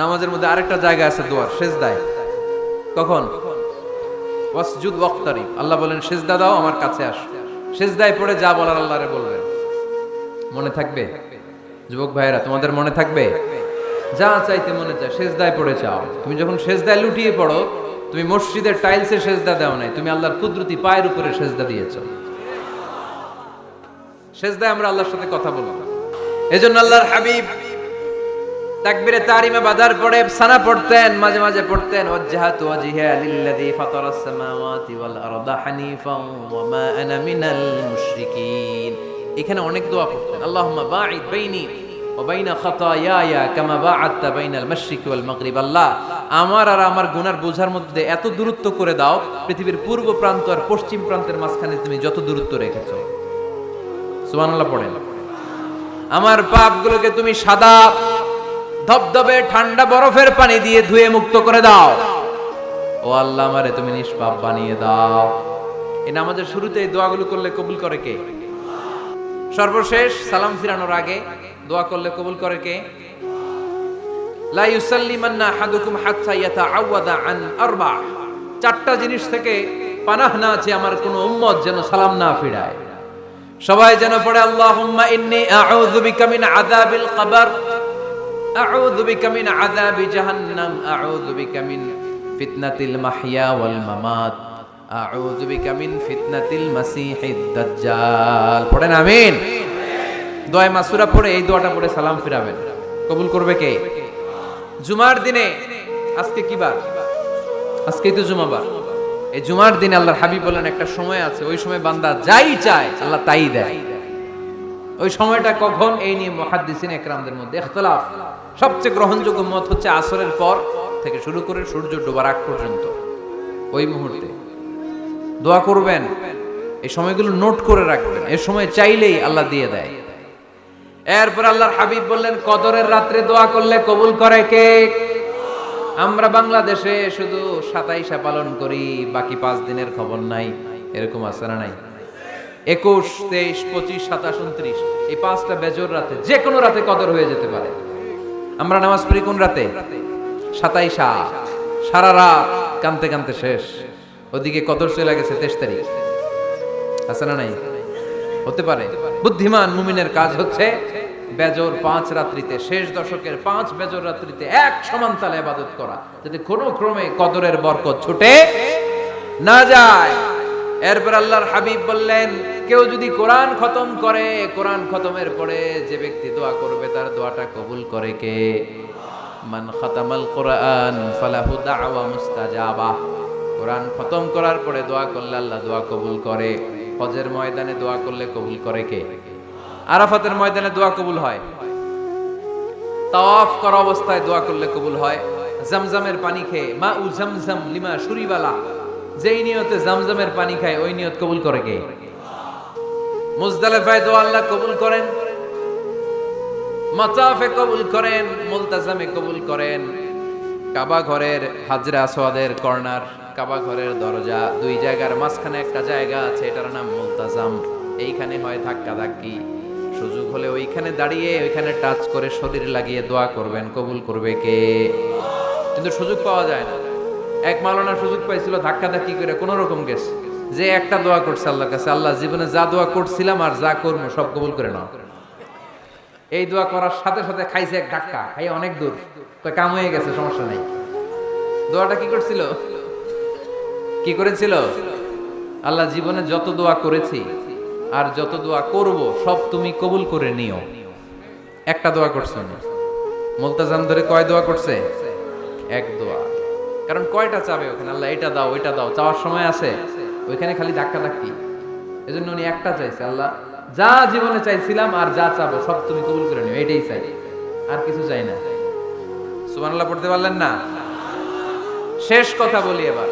নামাজের মধ্যে আরেকটা জায়গা আছে দোয়ার, সেজদায়। কখন? ওয়াসজুদ ওয়াক্তারিব। আল্লাহ বলেন সেজদা দাও, আমার কাছে আসো। সেজদায় পড়ে যা বলার আল্লাহরে বলবেন। মনে থাকবে? যুবক ভাইয়েরা, তোমাদের মনে থাকবে? যা চাইতে মনে চায় সেজদায় পড়ে চাও। তুমি যখন সেজদায় লুটিয়ে পড়ো, তুমি মসজিদের টাইলসে সেজদা দাও নাই, তুমি আল্লাহর কুদরতি পায়ের উপরে সেজদা দিয়েছো। সেজদায় আমরা আল্লাহর সাথে কথা বলবো। এজন্য আল্লাহর হাবিব তাকবীরে তাহরিমে বাঁধার পরে সানা পড়তেন, মাঝে মাঝে পড়তেন ওয়াজহাতু ওয়াজহিয়া লিল্লাযী ফাতারাস সামাওয়াতি ওয়াল আরদা হানিফান ওয়া মা আনা মিনাল মুশরিকিন। এখানে অনেক দোয়া পড়তেন। আল্লাহুম্মা বাঈদ বাইনি ওয়া বাইনা খাতায়ায়া কামা বাআদতা বাইনাল মাশরিকি ওয়াল মাগরিব। আল্লাহ, আমার আর আমার গুনার বোঝার মধ্যে এত দূরত্ব করে দাও, পৃথিবীর পূর্ব প্রান্ত আর পশ্চিম প্রান্তের মাঝখানে তুমি যত দূরত্ব রেখেছো। সুবহানাল্লাহ পড়েন। আমার পাপগুলোকে তুমি সাদা ধবধবে ঠান্ডা বরফের পানি দিয়ে ধুয়ে মুক্ত করে দাও। ও আল্লাহ, আমারে তুমি নিষ্পাপ বানিয়ে দাও। এই নামাজের শুরুতে এই দোয়াগুলো করলে কবুল করে কে? সর্বশেষ সালাম ফিরানোর আগে দোয়া করলে কবুল করে কে? লা ইউসাল্লিমান্না আহাদুকুম হাত্তা ইয়াতাআওয়াদা আন আরবা। চারটা জিনিস থেকে পানাহ না আছে আমার কোন উম্মত যেন সালাম না ফিরায়। সবাই যেন পড়ে আল্লাহুম্মা ইন্নী আউযু বিকা মিন আযাবিল কবর, আউযু বিকা মিন আযাবি জাহান্নাম, আউযু বিকা মিন ফিতনাতিল মাহইয়া ওয়াল মামাত, আউযু বিকা মিন ফিতনাতিল মাসিহিদ দাজ্জাল। পড়েন আমিন। দোয়া মাসুরা পড়ে এই দোয়াটা পড়ে সালাম ফিরাবেন। কবুল করবে কে? জুমার দিনে, আজকে কি বার? আজকেই তো জুমাবার। এই জুমার দিনে আল্লাহর হাবিব বলেন একটা সময় আছে, ওই সময় বান্দা যাই চায় আল্লাহ তাই দেয়। ওই সময়টা কখন? এই নিয়ে মুহাদ্দিসিন একরামদের মধ্যে ইখতিলাফ। সবচেয়ে গ্রহণযোগ্য মত হচ্ছে আসরের পর থেকে শুরু করে সূর্য ডোবার আগ পর্যন্ত। ওই মুহূর্তে দোয়া করবেন, এই সময়গুলো নোট করে রাখবেন। এই সময় চাইলেই আল্লাহ দিয়ে দেয়। এরপর আল্লাহর হাবিব বললেন কদরের রাত্রে দোয়া করলে কবুল করে কে? আমরা বাংলাদেশে শুধু 27 পালন করি, বাকি 5 দিনের খবর নাই। এরকম আছে না নাই? 21, 23, 25, 27, 29 এই 5টা বেজর রাতে, যে কোনো রাতে কদর হয়ে যেতে পারে। আমরা নামাজ পড়ি কোন রাতে? 27। সারা রাত কানতে কানতে শেষ, ওদিকে কদর চলে গেছে 23 তারিখ। আছে না নাই? হতে পারে। বুদ্ধিমান মুমিনের কাজ হচ্ছে বেজর 5 রাত্রিতে, শেষ দশকের 5 বেজর রাত্রিতে এক সমান তালে ইবাদত করা, যাতে কোনো ক্রমে কদরের বরকত ছুটে না যায়। এরপর আল্লাহর হাবিব বললেন কেউ যদি কোরআন খতম করে, কোরআন খতমের পরে যে ব্যক্তি দোয়া করবে তার দোয়াটা কবুল করে কে? মান খাতামাল কোরআন ফালাহু দাওয়া মুস্তাজাবা। কোরআন খতম করার পরে দোয়া করলে আল্লাহ দোয়া কবুল করে। হজের ময়দানে দোয়া করলে কবুল করে কে? আরাফাতের ময়দানে দোয়া কবুল হয়। তাওয়াফ করা অবস্থায় দোয়া করলে কবুল হয়। জামজামের পানি খেয়ে মা উ জামজাম লিমা শুরিবালা, যেই নিয়তে জামজামের পানি খায় ওই নিয়ত কবুল করে কে? মুজদালিফায় দোয়া আল্লাহ কবুল করেন, মাতাফে কবুল করেন, মুলতাজামে কবুল করেন। কাবা ঘরের হাজরে আসওয়াদের কর্নার, কাবা ঘরের দরজা, দুই জায়গার মাঝখানে একটা জায়গা আছে, এটার নাম মুলতাজাম। এইখানে হয় ধাক্কা ধাক্কি, সুযোগ হলে ওইখানে দাঁড়িয়ে ওইখানে টাচ করে শরীর লাগিয়ে দোয়া করবেন, কবুল করবে কে? কিন্তু সুযোগ পাওয়া যায় না। এক মাওলানা সুযোগ পাইছিল, ধাক্কা ধাক্কি করে কোন রকম গেছে, যে একটা দোয়া করছে আল্লাহর কাছে, আল্লাহ জীবনে যা দোয়া করছিলাম আর যা করবো সব কবুল করে নাও। এই দোয়া করার সাথে সাথে খাইছে এক ধাক্কা, খাই অনেক দূর, তো কাম হয়ে গেছে, সমস্যা নাই। দোয়াটা কি করছিল? কি করেছিল? আল্লাহ জীবনে যত দোয়া করেছি আর যত দোয়া করব সব তুমি কবুল করে নিও। একটা দোয়া করছে না। মুলতাজাম ধরে কয় দোয়া করছে? এক দোয়া। কারণ কয়টা চাবে ওখানে? আল্লাহ এটা দাও ওইটা দাও, চাওয়ার সময় আছে? ওইখানে খালি ধাক্কা ধাক্কি। এজন্য উনি একটা চাইছে, আল্লাহ যা জীবনে চাইছিলাম আর যা চাবো সব তুমি কবুল করে নিও, এটাই চাই, আর কিছু চাই না। সুবহানাল্লাহ পড়তে পারলেন না? শেষ কথা বলি এবার,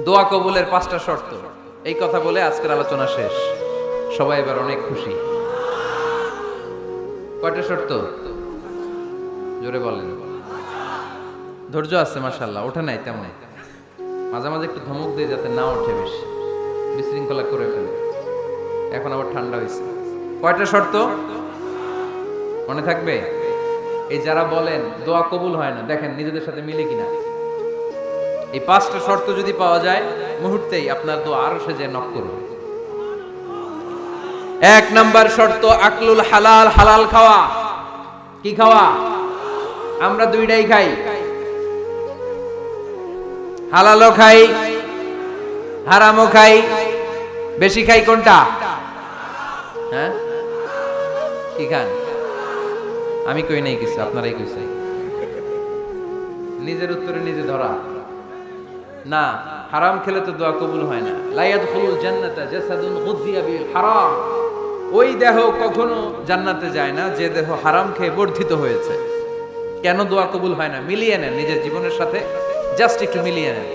দোয়া কবুলের 5টা শর্ত। এই কথা বলে আজকের আলোচনা শেষ। সবাই এবার অনেক খুশি। কয়টা শর্ত? জোরে বলেন। ধৈর্য আছে মাশাআল্লাহ, ওঠে নাই তেমন। মাঝে মাঝে একটু ধমক দিয়ে যাতে না ওঠে, বেশি বিশৃঙ্খলা করে ফেলে। এখন আবার ঠান্ডা হয়েছে। কয়টা শর্ত মনে থাকবে? এই যারা বলেন দোয়া কবুল হয় না, দেখেন নিজেদের সাথে মিলে কিনা। এই 5টা শর্ত যদি পাওয়া যায়, মুহূর্তেই আপনার দোয়া আরশে যে নক করবে। 1 নাম্বার শর্ত আকলুল হালাল, হালাল খাওয়া। কি খাওয়া? আমরা দুইটাই খাই, হালালও খাই, হারামও খাই। বেশি খাই কোনটা? হ্যাঁ, কি খান? আমি কই নাই কিছু, আপনারাই কইছেন। নিজের উত্তরে নিজে ধরা না। হারাম খেলে তো দোয়া কবুল হয় না। লা ইয়াদখুলুল জান্নাতা জাসাদুন গুযিয়া বিল হারাম। ওই দেহ কখনো জান্নাতে যায় না যে দেহ হারাম খেয়ে বর্ধিত হয়েছে। কেন দোয়া কবুল হয় না? মিলিয়ে নেন নিজের জীবনের সাথে, জাস্ট একটু মিলিয়ে নেন,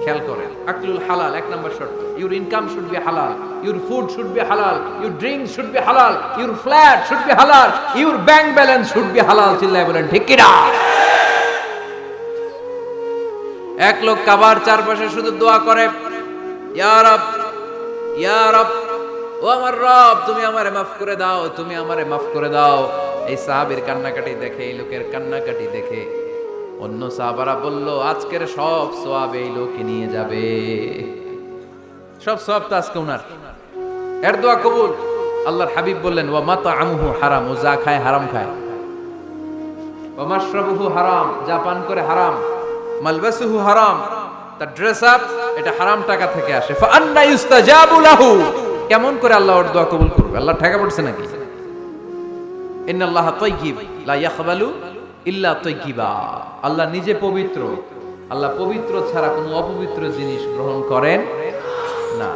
খেয়াল করেন। আকলুল হালাল 1 নম্বর শর্ত। ইউর ইনকাম শুড বি হালাল, ইউর ফুড শুড বি হালাল, ইউর ড্রিঙ্ক শুড বি হালাল, ইউর ফ্ল্যাট শুড বি হালাল, your bank balance should be হালাল। চিল্লায় বলেন ঠিক কিনা? এক লোক কাবার চারপাশে শুধু দোয়া করে, ইয়া রব, ইয়া রব, ও আমার রব, তুমি আমারে মাফ করে দাও, তুমি আমারে মাফ করে দাও। এই সাহাবীর কান্নাকাটি দেখে, এই লোকের কান্নাকাটি দেখে অন্য সাহাবারা বলল, আজকের সব সওয়াব এই লোকে নিয়ে যাবে। সব সওয়াব তো আজকে উনার। এর দোয়া কবুল। আল্লাহর হাবিব বললেন, ওয়া মাতআমুহু হারাম, ও যা খায় হারাম খায়। ওয়া মাশরাবুহু হারাম, যা পান করে হারাম। মালবাসুহু হারাম, তার ড্রেস আপ এটা হারাম টাকা থেকে আসে। ফা আন্না ইউস্তাজাবু লাহু, কেমন করে আল্লাহ ওর দোয়া কবুল করবে? আল্লাহ ঠেকা পড়ছে নাকি? ইন্নাল্লাহা তাইয়্যিব লা ইয়াকবালু ইল্লা তাইয়্যিবা। আল্লাহ নিজে পবিত্র, আল্লাহ পবিত্র ছাড়া কোনো অপবিত্র জিনিস গ্রহণ করেন না।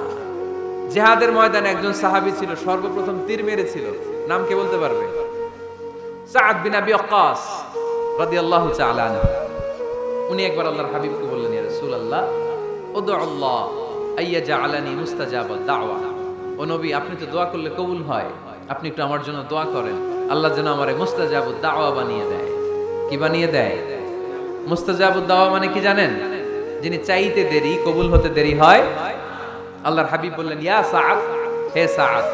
জিহাদের ময়দানে একজন সাহাবী ছিল, সর্বপ্রথম তীর মেরেছিল। নাম কে বলতে পারবে? সাআদ বিন আবি ওয়াক্কাস রাদিয়াল্লাহু তাআলা আনহু। উনি একবার আল্লাহর হাবিবকে বললেন, ইয়া রাসূলুল্লাহ, উদউ আল্লাহ আইয়াজআলানি মুস্তাজাবাদ দাওয়া। ও নবী, আপনি তো দোয়া করলে কবুল হয়, আপনি একটু আমার জন্য দোয়া করেন, আল্লাহ যেন আমারে মুস্তাজাবুদ দাওয়া বানিয়ে দেয়। কি বানিয়ে দেয়? মুস্তাজাবুদ দাওয়া মানে কি জানেন? যিনি চাইতে দেরি, কবুল হতে দেরি হয়। আল্লাহর হাবিব বললেন, ইয়া সাআদ, হে সাআদ,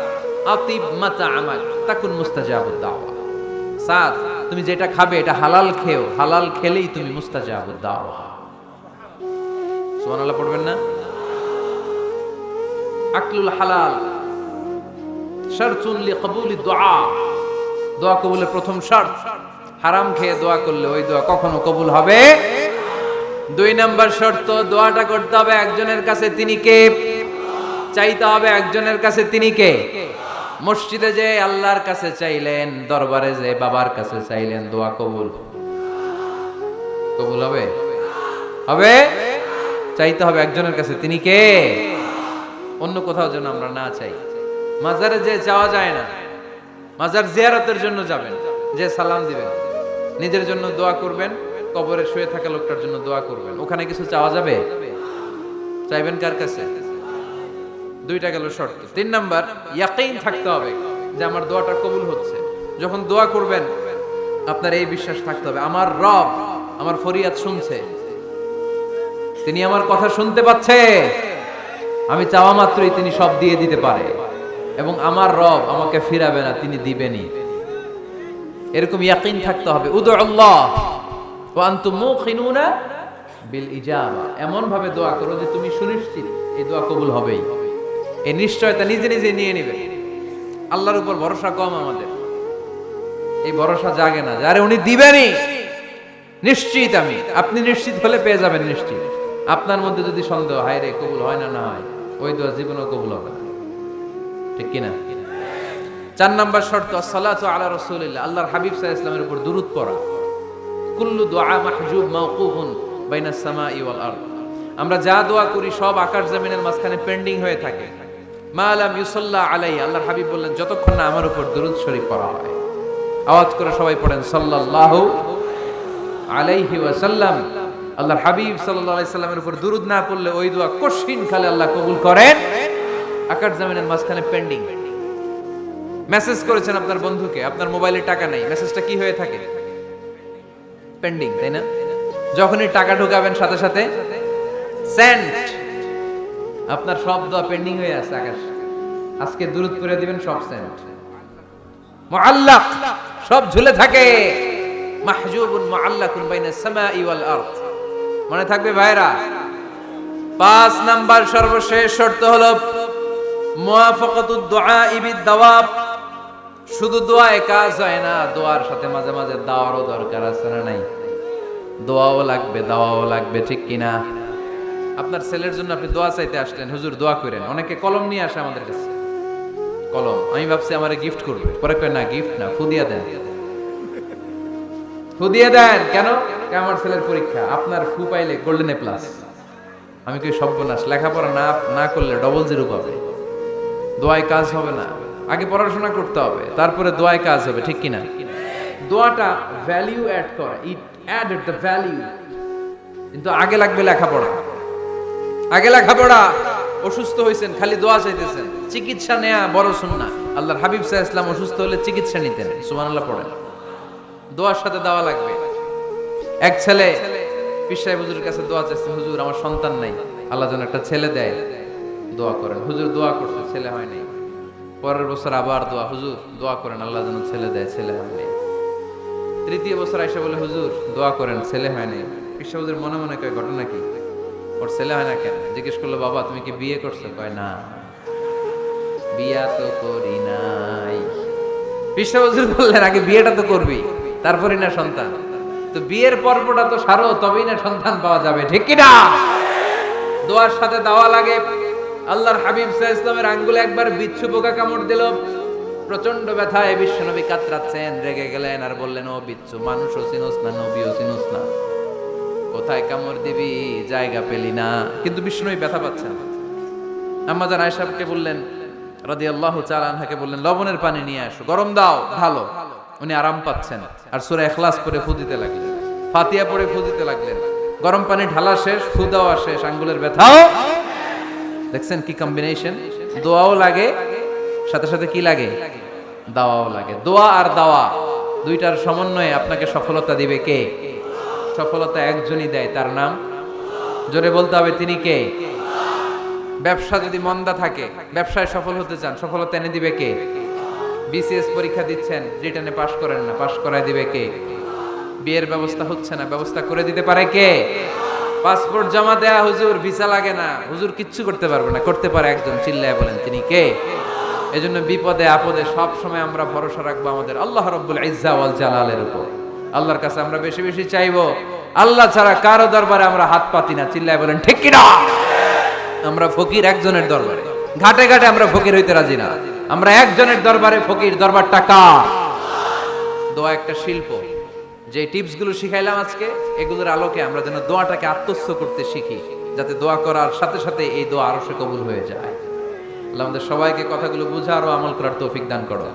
আতিব মাতআমাক তাকুন মুস্তাজাবুদ দাওয়া। সাআদ, তুমি যেটা খাবে এটা হালাল খেও, হালাল খেলেই তুমি মুস্তাজাবুদ দাওয়া। সুবহানাল্লাহ পড়বেন না? আকলুল হালাল শারতুন লিকবুলিদ দুআ, দোয়া কবুলের প্রথম শর্ত। হারাম খেয়ে দোয়া করলে ওই দোয়া কখনো কবুল হবে। 2 নাম্বার শর্ত, দোয়াটা করতে হবে একজনের কাছে, তিনি কে? চাইতে হবে একজনের কাছে, তিনি কে? মসজিদে যে আল্লাহর কাছে চাইলেন, দরবারে যে বাবার কাছে চাইলেন, দোয়া কবুল কবুল হবে? হবে। চাইতে হবে একজনের কাছে, তিনি কে? অন্য কোথাও যেন আমরা না চাই। মাজারে যে যাওয়া যায় না, মাজার জিয়ারতের জন্য যাবেন, যে সালাম দিবেন, নিজের জন্য দোয়া করবেন, কবরে শুয়ে থাকা লোকটার জন্য দোয়া করবেন। ওখানে কিছু চাওয়া যাবে? চাইবেন কার কাছে? 2টা গেল শর্ত। 3 নাম্বার, ইয়াকিন থাকতে হবে যে আমার দোয়াটা কবুল হচ্ছে। যখন দোয়া করবেন আপনার এই বিশ্বাস থাকতে হবে, আমার রব আমার ফরিয়াদ শুনছে, তিনি আমার কথা শুনতে পাচ্ছে, আমি চাওয়া মাত্রই তিনি সব দিয়ে দিতে পারে, এবং আমার রব আমাকে ফিরাবে না, তিনি দিবেনই। এরকম ইয়াকিন থাকতে হবে। উদউ আল্লাহ ওয়া আনতুম মুকিনুনা বিল ইজাবা, এমন ভাবে দোয়া করো যে তুমি সুনিশ্চিত এই দোয়া কবুল হবেই। এই নিশ্চয়তা নিজে নিজে নিয়ে নেবে। আল্লাহর উপর ভরসা কম আমাদের, এই ভরসা জাগে না যারে উনি দিবেনই নিশ্চিত। আপনি নিশ্চিত হলে পেয়ে যাবেন নিশ্চিত। আপনার মধ্যে যদি সন্দেহ, হায় রে কবুল হয় না, না হয়, ওই দোয়া জীবনেও কবুল হবে না। ঠিক কিনা? 4 নাম্বার শর্ত, আসসালাতু আলা রাসূলিল্লাহ, আল্লাহর হাবিব সাল্লাল্লাহু আলাইহি ওয়াসাল্লামের উপর দুরূদ পড়া। কুল্লু দুআ মাহজুব মাওকুফুন বাইনাস সামাই ওয়াল আরদ। আমরা যা দোয়া করি সব আকাশ জমিনের মাঝখানে পেন্ডিং হয়ে থাকে। মা লাম ইউসাল্লা আলাইহি, আল্লাহর হাবিব বললেন যতক্ষণ না আমার উপর দুরূদ শরীফ পড়া হয়। আওয়াজ করে সবাই পড়েন সাল্লাল্লাহু আলাইহি ওয়াসাল্লাম। আল্লাহর হাবিব সাল্লাল্লাহু আলাইহি সাল্লামের উপর দুরূদ না পড়লে ওই দোয়া কঠিন খালে আল্লাহ কবুল করেন। আকাশ জমিনের মাঝখানে পেন্ডিং। মেসেজ করেছেন আপনার বন্ধুকে, আপনার মোবাইলে টাকা নাই, মেসেজটা কি হয়ে থাকে? পেন্ডিং, তাই না? যখনই টাকা ঢোকাবেন সাথে সাথে সেন্ড, আপনার সব দোয়া পেন্ডিং হয়ে আছে আকাশ। আজকে দুরূদ করে দিবেন, সব সেন্ড। মুআল্লাক, সব ঝুলে থাকে। মাহজুবুন মুআল্লাকুন বাইনাস সামাই ওয়াল আরদ। মনে থাকবে ভাইরা। 5 নাম্বার সর্বশেষ শর্ত হলো মুওয়াফাকাতুদ দুআ বিদ দাওয়াব। শুধু দোয়ায় কাজ হয় না, দোয়ার সাথে মাঝে মাঝে দাওয়ারও দরকার আছে না নাই? দোয়াও লাগবে, দাওয়াও লাগবে, ঠিক কিনা? আপনার ছেলের জন্য আপনি দোয়া চাইতে আসলেন, হুজুর দোয়া করেন। অনেকে কলম নিয়ে আসে আমাদের কাছে, কলম। আমি ভাবছি আমারে গিফট করবে, পরে কয় না, গিফট না, ফুদিয়া দেন। ফুদিয়া দেন কেন? আমার ছেলের পরীক্ষা, আপনার ফু পাইলে গোল্ডেন এ প্লাস। আমি কই সর্বনাশ, লেখাপড়া না করলে ডবল জিরো পাবে, দোয়ায় কাজ হবে না। আগে পড়াশোনা করতে হবে, তারপরে দোয়ায় কাজ হবে, ঠিক কিনা? দোয়াটা ভ্যালিউ অ্যাড করে, ইট অ্যাডেড দ্য ভ্যালিউ। কিন্তু আগে লাগবে লেখাপড়া, আগে লেখাপড়া। অসুস্থ হয়েছেন, খালি দোয়া চাইতেছেন। চিকিৎসা নেয়া বড় সুন্নাহ। আল্লাহর হাবিব সাল্লাল্লাহু আলাইহি ওয়াসাল্লাম অসুস্থ হলে চিকিৎসা নিতেন। সুবহানাল্লাহ পড়েন। দোয়ার সাথে দাওয়া লাগবে। এক ছেলে পীর সাহেব হুজুরের কাছে দোয়া চাইছে, হুজুর আমার সন্তান নাই, আল্লাহ যেন একটা ছেলে দেয়, দোয়া করেন। হুজুর দোয়া করছে, ছেলে হয় নাই। পরের বছর আবার দোয়া, হুজুর দোয়া করেন আল্লাহ যেন ছেলে দেয়, ছেলে হয় নাই। তৃতীয় বছর আইসা বলে, হুজুর দোয়া করেন, ছেলে হয় নাই। পীর সাহেব হুজুর মনে মনে কয়, ঘটনা কি? ওর ছেলে হয় না কেন? জিজ্ঞেস করলো, বাবা তুমি কি বিয়ে করছো? কয় না, বিয়া তো করি নাই। পীর সাহেব হুজুর বললেন, আগে বিয়েটা তো করবি, তারপরই না সন্তান। তো বিয়ের পর্বটা তো সারো, তবেই না সন্তান পাওয়া যাবে, ঠিক কি না? দোয়ার সাথে দাওয়া লাগে। আল্লাহর হাবিব সাল্লাল্লাহু আলাইহি ওয়াসাল্লামের আঙ্গুলে একবার বিচ্ছু পোকা কামড় দিল। প্রচন্ড ব্যথায় বিশ্বনবী কাতরাচ্ছেন, রেগে গেলেন আর বললেন, ও বিচ্ছু, মানুষও চিনোস না, নবীও চিনোস না, কোথায় কামড় দিবি, জায়গা পেলি না। কিন্তু বিশ্বনবী ব্যথা পাচ্ছেন। আম্মা জান আয়েশাকে বললেন রাদিয়াল্লাহু তাআলা আনহাকে বললেন, লবণের পানি নিয়ে আসো, গরম দাও, ভালো। উনি আরাম পাচ্ছেন আর সূরা ইখলাস পড়ে ফু দিতে লাগলেন, ফাতিহা পড়ে ফু দিতে লাগলেন। গরম পানি ঢালা শেষ, ফু দেওয়া শেষ, আঙ্গুলের ব্যথাও। দেখছেন কি কম্বিনেশন? দোয়াও লাগে, সাথে সাথে কি লাগে? দাওয়াও লাগে। দোয়া আর দাওয়া দুইটার সমন্বয়ে আপনাকে সফলতা দিবে কে? সফলতা একজনই দেয়, তার নাম জোরে বলতে হবে, তিনি কে? ব্যবসা যদি মন্দা থাকে, ব্যবসায় সফল হতে চান, সফলতা এনে দিবে কে? বিসিএস পরীক্ষা দিচ্ছেন, রিটেনে পাশ করেন না, পাশ করায় দিবে কে? বিয়ের ব্যবস্থা হচ্ছে না, ব্যবস্থা করে দিতে পারে কে? পাসপোর্ট জমা দেয়া, হুজুর ভিসা লাগে না, হুজুর কিচ্ছু করতে পারবে না, করতে পারে একজন, চিল্লায় বলেন তিনি কে? এজন্য বিপদে আপদে সব সময় আমরা ভরসা রাখবো আমাদের আল্লাহ রাব্বুল ইজ্জা ওয়াল জালালের উপর। আল্লাহর কাছে আমরা বেশি বেশি চাইবো। আল্লাহ ছাড়া কারো দরবারে আমরা হাত পাতি না, চিল্লায় বলেন ঠিক কি না? আমরা ফকির একজনের দরবারে, ঘাটে ঘাটে আমরা ফকির হইতে রাজি না, আমরা একজনের দরবারে ফকির। দরবারটা কার? দোয়া একটা শিল্প। যে টিপস গুলো শিখাইলাম আজকে, এগুলোর আলোকে আমরা যেন দোয়াটাকে আত্মস্থ করতে শিখি, যাতে দোয়া করার সাথে সাথে এই দোয়া আরো সে কবুল হয়ে যায়। আল্লাহ আমাদের সবাইকে কথাগুলো বুঝার ও আমল করার তৌফিক দান করো।